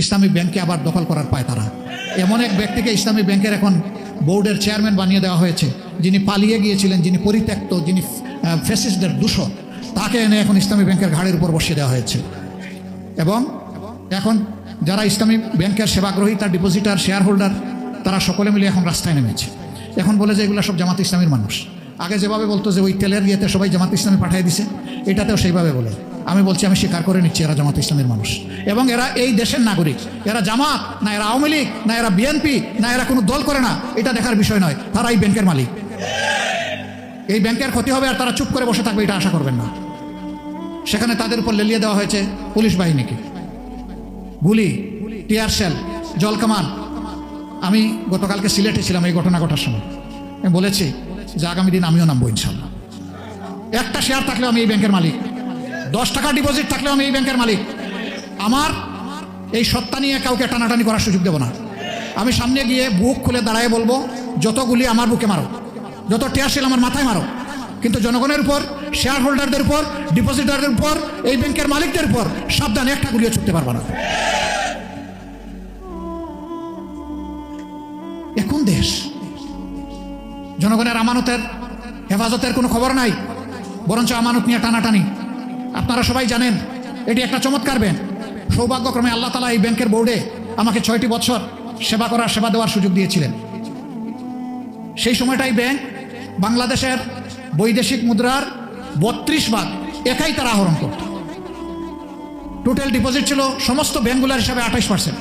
ইসলামী ব্যাংকে আবার দখল করার পায় তারা। এমন এক ব্যক্তিকে ইসলামী ব্যাংকের এখন বোর্ডের চেয়ারম্যান বানিয়ে দেওয়া হয়েছে, যিনি পালিয়ে গিয়েছিলেন, যিনি পরিত্যক্ত, যিনি ফ্যাসিস্টদের দূষণ, তাকে এনে এখন ইসলামী ব্যাংকের ঘাড়ের উপর বসিয়ে দেওয়া হয়েছে। এবং এখন যারা ইসলামী ব্যাংকের সেবাগ্রহী, তার ডিপোজিটার, শেয়ার হোল্ডার, তারা সকলে মিলে এখন রাস্তায় নেমেছে। এখন বলে যে এগুলো সব জামাত ইসলামীর মানুষ। আগে যেভাবে বলতো যে ওই তেলের ইয়েতে সবাই জামাত ইসলামী পাঠিয়ে দিছে, এটাতেও সেইভাবে বলে। আমি বলছি, আমি স্বীকার করে নিচ্ছি এরা জামাত ইসলামীর মানুষ, এবং এরা এই দেশের নাগরিক। এরা জামাত না, এরা আওয়ামী লীগ না, এরা বিএনপি না, এরা কোনো দল করে না, এটা দেখার বিষয় নয়। তারা এই ব্যাংকের মালিক। এই ব্যাংকের ক্ষতি হবে আর তারা চুপ করে বসে থাকবে, এটা আশা করবেন না। সেখানে তাদের উপর লেলিয়ে দেওয়া হয়েছে পুলিশ বাহিনীকে, গুলি, টিয়ার সেল, জলকামান। আমি গতকালকে সিলেটে ছিলাম এই ঘটনা ঘটার সময়। আমি বলেছি যে আগামী দিন আমিও নামবো ইনশাল্লাহ। একটা শেয়ার থাকলেও আমি এই ব্যাংকের মালিক, 10 টাকা ডিপোজিট থাকলেও আমি এই ব্যাংকের মালিক। আমার এই সত্তা নিয়ে কাউকে টানাটানি করার সুযোগ দেব না। আমি সামনে গিয়ে বুক খুলে দাঁড়ায় বলবো, যত গুলি আমার বুকে মারো, যত টিয়ার সেল আমার মাথায় মারো, কিন্তু জনগণের উপর, শেয়ার হোল্ডারদের উপর, ডিপোজিটারদের উপর, এই ব্যাংকের মালিকদের উপর সাবধানে একটা গুলিও ছুটতে পারবো না। এখন দেশ জনগণের আমানতের হেফাজতের কোনো খবর নাই, বরঞ্চ আমানত নিয়ে টানাটানি। আপনারা সবাই জানেন এটি একটা চমৎকার ব্যাংক। সৌভাগ্যক্রমে আল্লাহ তাআলা এই ব্যাংকের বোর্ডে আমাকে 6টি বছর সেবা দেওয়ার সুযোগ দিয়েছিলেন। সেই সময়টাই ব্যাংক বাংলাদেশের বৈদেশিক মুদ্রার 32% একাই তারা আহরণ করত। টোটাল ডিপোজিট ছিল সমস্ত ব্যাংকগুলোর হিসাবে 28%।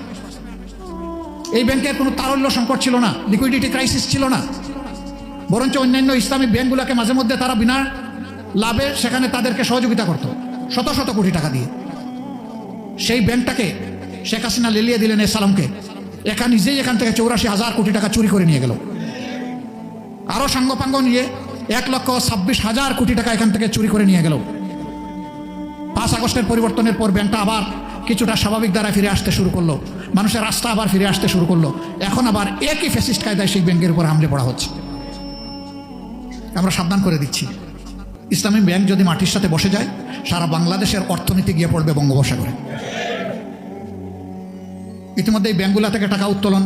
এই ব্যাংকের কোনো তারল্য সংকট ছিল না, লিকুইডিটি ক্রাইসিস ছিল না, বরঞ্চ অন্যান্য ইসলামিক ব্যাংকগুলোকে মাঝে মধ্যে তারা বিনা লাভে সেখানে তাদেরকে সহযোগিতা করত শত শত কোটি টাকা দিয়ে। সেই ব্যাংকটাকে শেখ হাসিনা লেলিয়ে দিলেন সালামকে, নিজেই এখান থেকে 84,000 কোটি টাকা চুরি করে নিয়ে গেল। আরও সাঙ্গপাঙ্গ নিয়ে 1,26,000 কোটি টাকা এখান থেকে চুরি করে নিয়ে গেল। 5 আগস্টের পরিবর্তনের পর ব্যাংকটা আবার কিছুটা স্বাভাবিক দ্বারা ফিরে আসতে শুরু করলো, মানুষের রাস্তা আবার ফিরে আসতে শুরু করলো। এখন আবার একই ফ্যাসিস্ট কায়দায় সেই ব্যাংকের উপর হামলে পড়া হচ্ছে। আমরা সাবধান করে দিচ্ছি, ইসলামী ব্যাংক যদি মাটির সাথে বসে যায়, সারা বাংলাদেশের অর্থনীতি গিয়ে পড়বে বঙ্গোপসাগরে। ইতিমধ্যে এই ব্যাংকগুলো থেকে টাকা উত্তোলন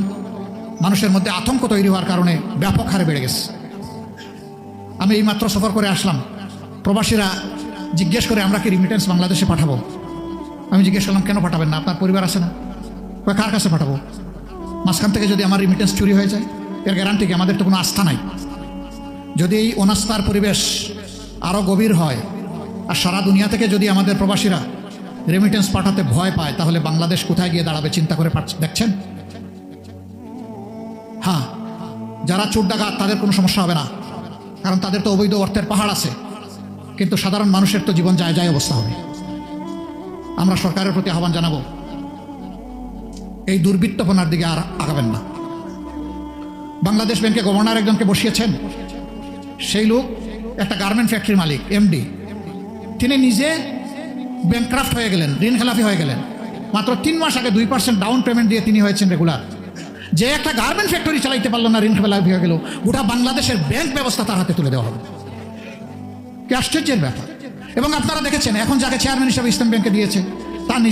মানুষের মধ্যে আতঙ্ক তৈরি হওয়ার কারণে ব্যাপক হারে বেড়ে গেছে। আমি এইমাত্র সফর করে আসলাম, প্রবাসীরা জিজ্ঞেস করে আমরা কি রিমিটেন্স বাংলাদেশে পাঠাবো। আমি জিজ্ঞেস করলাম, কেন পাঠাবেন না, আপনার পরিবার আছে না? কার কাছে পাঠাবো? মাঝখান থেকে যদি আমার রিমিটেন্স চুরি হয়ে যায়, এর গ্যারান্টি কি? আমাদের তো কোনো আস্থা নাই। যদি এই অনাস্থার পরিবেশ আরও গভীর হয় আর সারা দুনিয়া থেকে যদি আমাদের প্রবাসীরা রেমিটেন্স পাঠাতে ভয় পায়, তাহলে বাংলাদেশ কোথায় গিয়ে দাঁড়াবে চিন্তা করে দেখছেন? হ্যাঁ, যারা চোর ডাকাত তাদের কোনো সমস্যা হবে না, কারণ তাদের তো অবৈধ অর্থের পাহাড় আছে, কিন্তু সাধারণ মানুষের তো জীবন যায় যায় অবস্থা হবে। আমরা সরকারের প্রতি আহ্বান জানাবো, এই দুর্বৃত্তপনার দিকে আর আগাবেন না। বাংলাদেশ ব্যাংকে গভর্নর একজনকে বসিয়েছেন, সেই লোক একটা গার্মেন্ট ফ্যাক্টরির মালিক, এমডি। তিনি নিজে ব্যাংক্রাফট হয়ে গেলেন, ঋণ খেলাফি হয়ে গেলেন। মাত্র 3 মাস আগে 2% ডাউন পেমেন্ট দিয়ে তিনি হয়েছেন রেগুলার। যে একটা গার্মেন্ট ফ্যাক্টরি চালাইতে পারলো না, ঋণ খেলাফি হয়ে গেল, গোটা বাংলাদেশের ব্যাংক ব্যবস্থা তার হাতে তুলে দেওয়া হবে। কি আশ্চর্যের ব্যাপার। এবং আপনারা দেখেছেন এখন যাকে চেয়ারম্যান হিসাবে ইসলাম ব্যাংকে দিয়েছে,